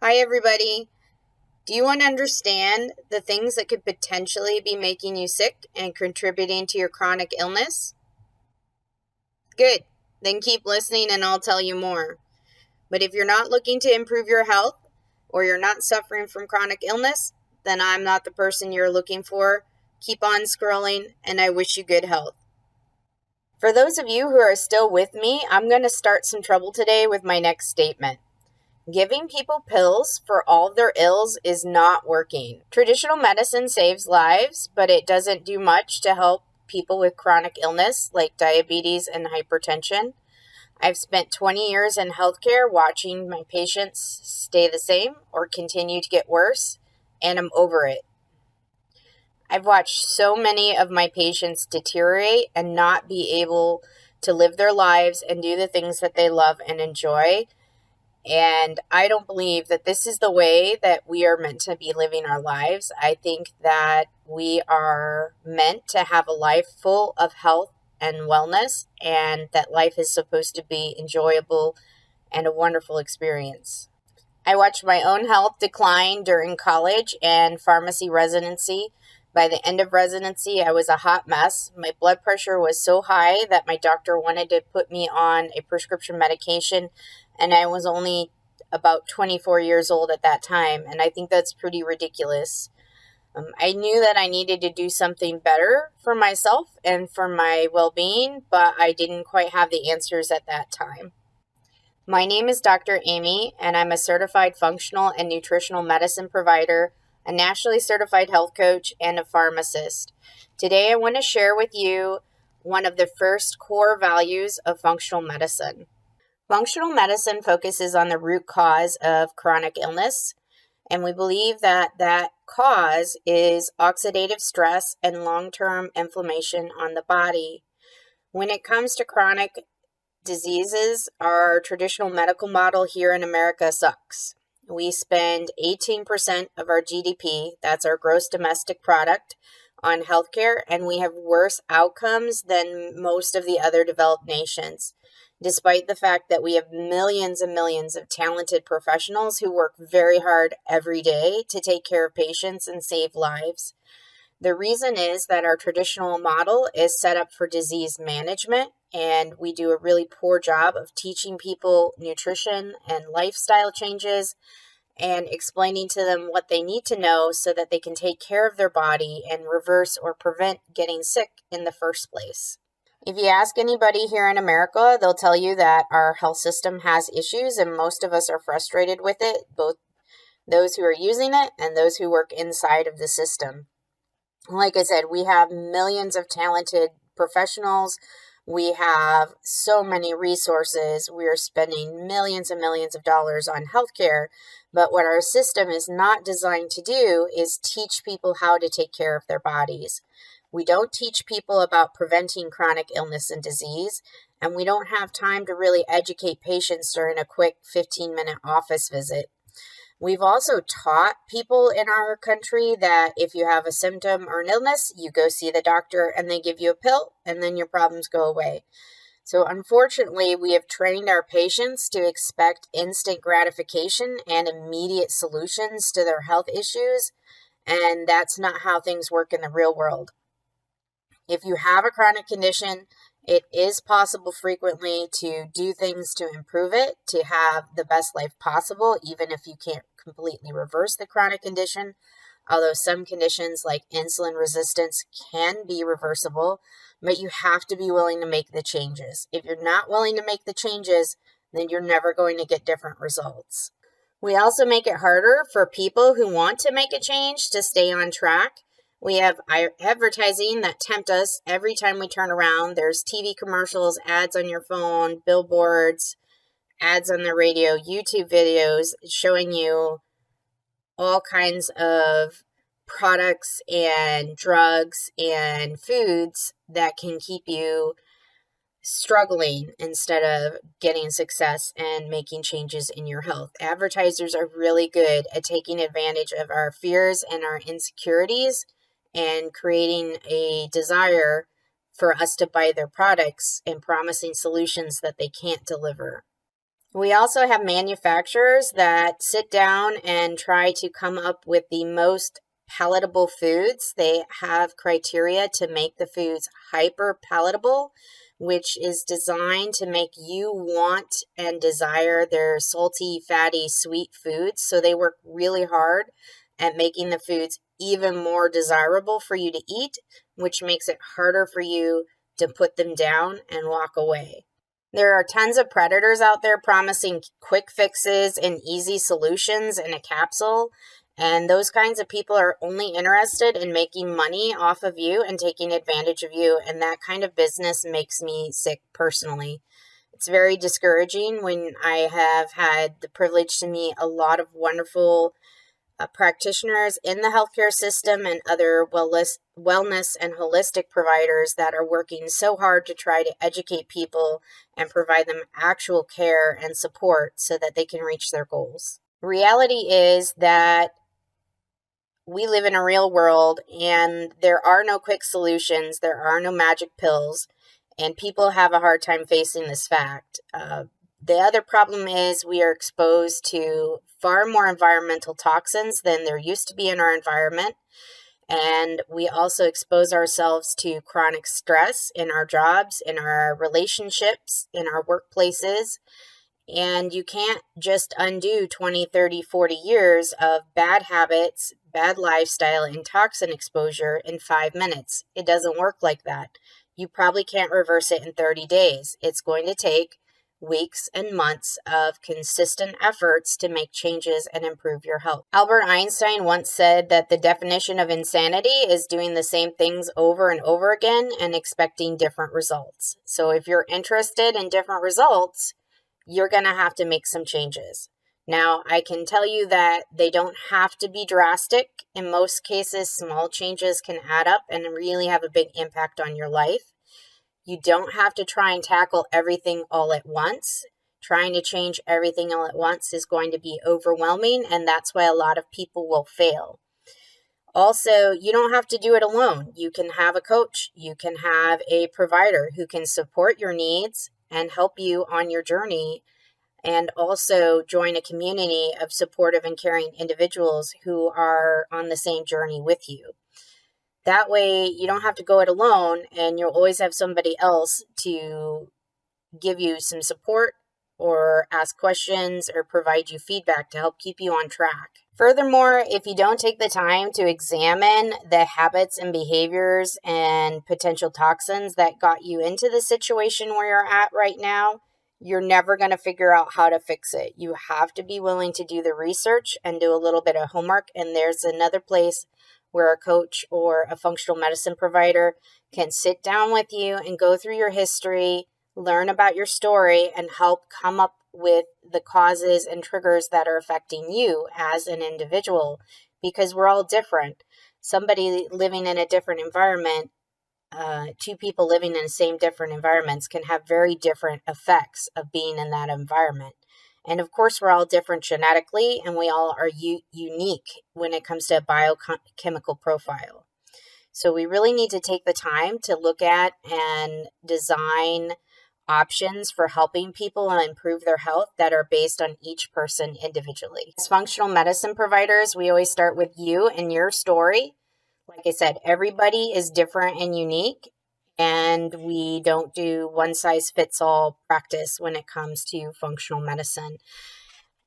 Hi, everybody. Do you want to understand the things that could potentially be making you sick and contributing to your chronic illness? Good. Then keep listening and I'll tell you more. But if you're not looking to improve your health or you're not suffering from chronic illness, then I'm not the person you're looking for. Keep on scrolling and I wish you good health. For those of you who are still with me, I'm going to start some trouble today with my next statement. Giving people pills for all their ills is not working. Traditional medicine saves lives, but it doesn't do much to help people with chronic illness like diabetes and hypertension. I've spent 20 years in healthcare watching my patients stay the same or continue to get worse, and I'm over it. I've watched so many of my patients deteriorate and not be able to live their lives and do the things that they love and enjoy. And I don't believe that this is the way that we are meant to be living our lives. I think that we are meant to have a life full of health and wellness, and that life is supposed to be enjoyable and a wonderful experience. I watched my own health decline during college and pharmacy residency. By the end of residency, I was a hot mess. My blood pressure was so high that my doctor wanted to put me on a prescription medication, and I was only about 24 years old at that time, and I think that's pretty ridiculous. I knew that I needed to do something better for myself and for my well-being, but I didn't quite have the answers at that time. My name is Dr. Amy, and I'm a certified functional and nutritional medicine provider, a nationally certified health coach, and a pharmacist. Today, I want to share with you one of the first core values of functional medicine. Functional medicine focuses on the root cause of chronic illness, and we believe that that cause is oxidative stress and long-term inflammation on the body. When it comes to chronic diseases, our traditional medical model here in America sucks. We spend 18% of our GDP, that's our gross domestic product, on healthcare, and we have worse outcomes than most of the other developed nations, despite the fact that we have millions and millions of talented professionals who work very hard every day to take care of patients and save lives. The reason is that our traditional model is set up for disease management, and we do a really poor job of teaching people nutrition and lifestyle changes and explaining to them what they need to know so that they can take care of their body and reverse or prevent getting sick in the first place. If you ask anybody here in America, they'll tell you that our health system has issues, and most of us are frustrated with it, both those who are using it and those who work inside of the system. Like I said, we have millions of talented professionals. We have so many resources. We are spending millions and millions of dollars on healthcare. But what our system is not designed to do is teach people how to take care of their bodies. We don't teach people about preventing chronic illness and disease, and we don't have time to really educate patients during a quick 15-minute office visit. We've also taught people in our country that if you have a symptom or an illness, you go see the doctor and they give you a pill and then your problems go away. So unfortunately, we have trained our patients to expect instant gratification and immediate solutions to their health issues, and that's not how things work in the real world. If you have a chronic condition, it is possible frequently to do things to improve it, to have the best life possible, even if you can't completely reverse the chronic condition. Although some conditions like insulin resistance can be reversible, but you have to be willing to make the changes. If you're not willing to make the changes, then you're never going to get different results. We also make it harder for people who want to make a change to stay on track. We have advertising that tempt us every time we turn around. There's TV commercials, ads on your phone, billboards, ads on the radio, YouTube videos showing you all kinds of products and drugs and foods that can keep you struggling instead of getting success and making changes in your health. Advertisers are really good at taking advantage of our fears and our insecurities and creating a desire for us to buy their products and promising solutions that they can't deliver. We also have manufacturers that sit down and try to come up with the most palatable foods. They have criteria to make the foods hyper palatable, which is designed to make you want and desire their salty, fatty, sweet foods. So they work really hard at making the foods even more desirable for you to eat, which makes it harder for you to put them down and walk away. There are tons of predators out there promising quick fixes and easy solutions in a capsule. And those kinds of people are only interested in making money off of you and taking advantage of you. And that kind of business makes me sick personally. It's very discouraging when I have had the privilege to meet a lot of wonderful practitioners in the healthcare system and other wellness and holistic providers that are working so hard to try to educate people and provide them actual care and support so that they can reach their goals. Reality is that we live in a real world and there are no quick solutions, there are no magic pills, and people have a hard time facing this fact. The other problem is we are exposed to far more environmental toxins than there used to be in our environment. And we also expose ourselves to chronic stress in our jobs, in our relationships, in our workplaces. And you can't just undo 20, 30, 40 years of bad habits, bad lifestyle, and toxin exposure in 5 minutes. It doesn't work like that. You probably can't reverse it in 30 days. It's going to take weeks and months of consistent efforts to make changes and improve your health. Albert Einstein once said that the definition of insanity is doing the same things over and over again and expecting different results. So if you're interested in different results, you're going to have to make some changes. Now, I can tell you that they don't have to be drastic. In most cases, small changes can add up and really have a big impact on your life. You don't have to try and tackle everything all at once. Trying to change everything all at once is going to be overwhelming, and that's why a lot of people will fail. Also, you don't have to do it alone. You can have a coach. You can have a provider who can support your needs and help you on your journey, and also join a community of supportive and caring individuals who are on the same journey with you. That way, you don't have to go it alone, and you'll always have somebody else to give you some support or ask questions or provide you feedback to help keep you on track. Furthermore, if you don't take the time to examine the habits and behaviors and potential toxins that got you into the situation where you're at right now, you're never going to figure out how to fix it. You have to be willing to do the research and do a little bit of homework. And there's another place where a coach or a functional medicine provider can sit down with you and go through your history, learn about your story, and help come up with the causes and triggers that are affecting you as an individual, because we're all different. Somebody living in a different environment, two people living in the same different environments can have very different effects of being in that environment. And of course, we're all different genetically, and we all are unique when it comes to a biochemical profile. So we really need to take the time to look at and design options for helping people improve their health that are based on each person individually. As functional medicine providers, we always start with you and your story. Like I said, everybody is different and unique, and we don't do one-size-fits-all practice when it comes to functional medicine.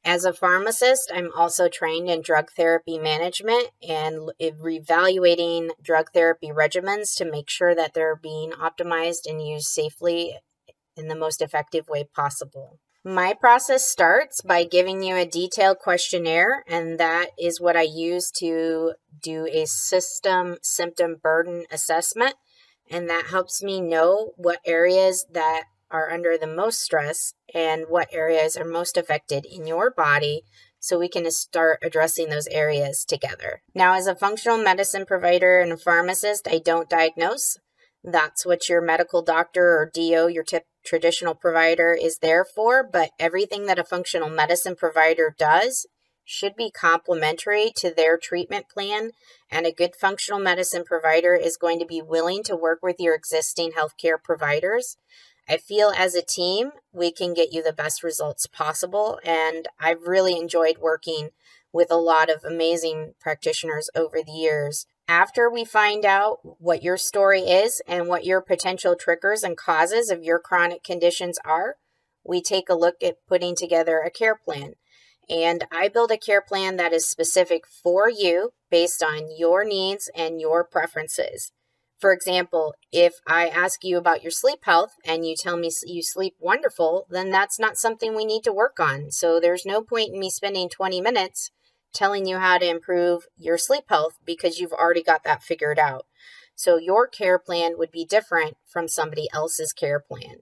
As a pharmacist, I'm also trained in drug therapy management and reevaluating drug therapy regimens to make sure that they're being optimized and used safely in the most effective way possible. My process starts by giving you a detailed questionnaire, and that is what I use to do a system symptom burden assessment, and that helps me know what areas that are under the most stress and what areas are most affected in your body, so we can start addressing those areas together. Now, as a functional medicine provider and a pharmacist, I don't diagnose. That's what your medical doctor or DO, your traditional provider, is there for. But everything that a functional medicine provider does should be complementary to their treatment plan. And a good functional medicine provider is going to be willing to work with your existing healthcare providers I feel as a team, we can get you the best results possible. And I've really enjoyed working with a lot of amazing practitioners over the years. After we find out what your story is and what your potential triggers and causes of your chronic conditions are, we take a look at putting together a care plan. And I build a care plan that is specific for you based on your needs and your preferences. For example, if I ask you about your sleep health and you tell me you sleep wonderful, then that's not something we need to work on. So there's no point in me spending 20 minutes telling you how to improve your sleep health because you've already got that figured out. So your care plan would be different from somebody else's care plan.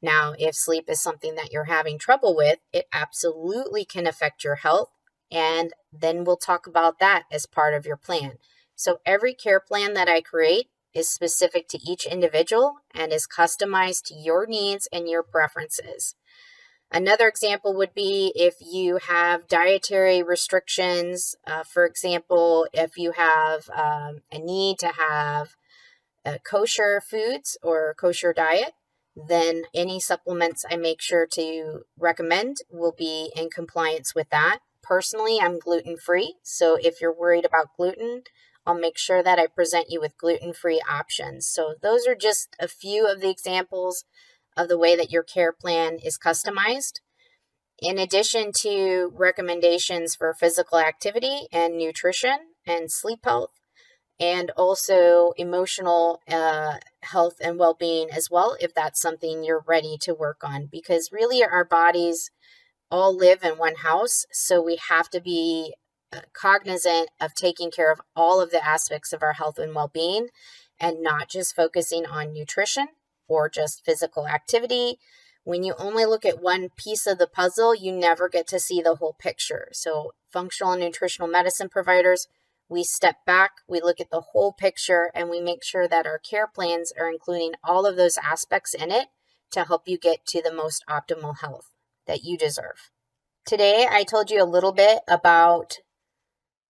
Now, if sleep is something that you're having trouble with, it absolutely can affect your health, and then we'll talk about that as part of your plan. So every care plan that I create is specific to each individual and is customized to your needs and your preferences. Another example would be if you have dietary restrictions. For example, if you have a need to have kosher foods or kosher diet, then any supplements I make sure to recommend will be in compliance with that. Personally, I'm gluten-free, so if you're worried about gluten, I'll make sure that I present you with gluten-free options. So those are just a few of the examples of the way that your care plan is customized. In addition to recommendations for physical activity and nutrition and sleep health, and also emotional health and well-being as well, if that's something you're ready to work on. Because really our bodies all live in one house, so we have to be cognizant of taking care of all of the aspects of our health and well-being and not just focusing on nutrition or just physical activity. When you only look at one piece of the puzzle, you never get to see the whole picture. So functional and nutritional medicine providers, we step back, we look at the whole picture, and we make sure that our care plans are including all of those aspects in it to help you get to the most optimal health that you deserve. Today, I told you a little bit about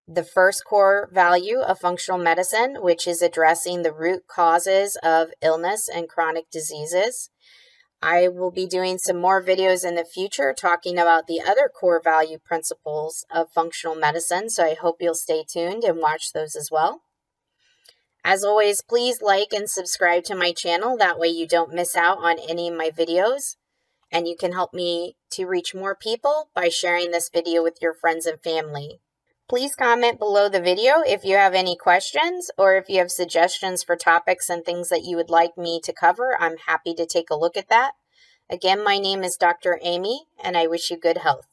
the first core value of functional medicine, which is addressing the root causes of illness and chronic diseases. I will be doing some more videos in the future talking about the other core value principles of functional medicine, so I hope you'll stay tuned and watch those as well. As always, please like and subscribe to my channel. That way you don't miss out on any of my videos, and you can help me to reach more people by sharing this video with your friends and family. Please comment below the video if you have any questions or if you have suggestions for topics and things that you would like me to cover. I'm happy to take a look at that. Again, my name is Dr. Amy, and I wish you good health.